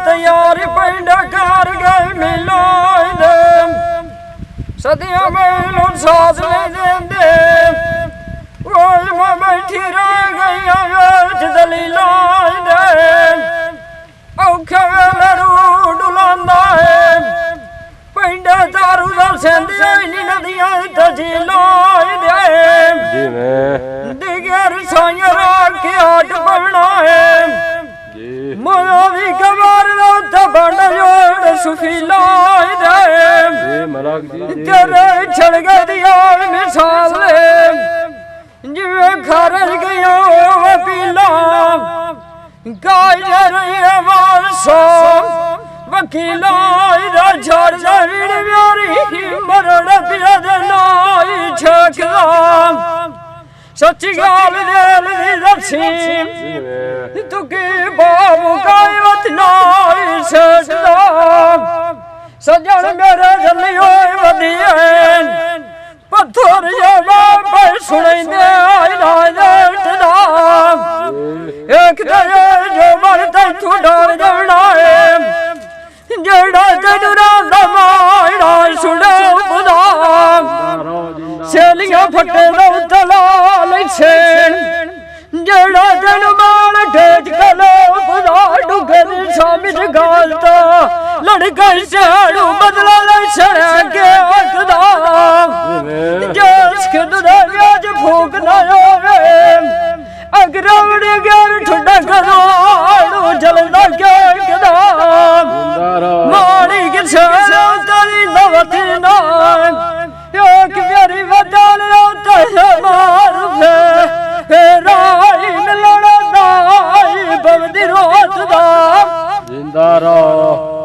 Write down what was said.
तैयारी पिंड कर गए मिलोई दे सदियों में साथ ले देंदे रोज में बैठी रह गई दलीलाई दे औखे वेले रू डुलांदा है पिंड दारू दा सेंदी नी नदियां तजीलाई दे दिगर साया के आट पवना है मोया दी कमर दा बंड जोड़ सुफी लाई दे तेरे छड़ गए दिया मिसाल जिवे खरज गया पीला गाजर वासो वकीला झड़ जड़ प्यारी मरण पिया नाई छकदा सच्ची गाल दिल दी दसी तुकी बाबू कायवत नाई छकदा सजन मेरे जल्ली होए वधियन पत्थर जवा पर सुनेंदे आई ना जटदा एक दे जो मर तू डाल देना है जेड़ा तेन रात माड़ा सुने खुदा सेलियां फटे दा दलाल छेन जेड़ा तेन माल ठेठ कलो खुदा डुगर सामिज गालता लड़का साड़ू बदला ले छड़ा के अकदा जस के दुदा व्याज फूक ना होवे अगर उड़ गैर ठुडा करो जलदा के कदा माड़ी के छड़ा तेरी नवती ना एक प्यारी बदल रोता है मार फे राई मिलना दाई बवदी रोत दा जिंदा रहो।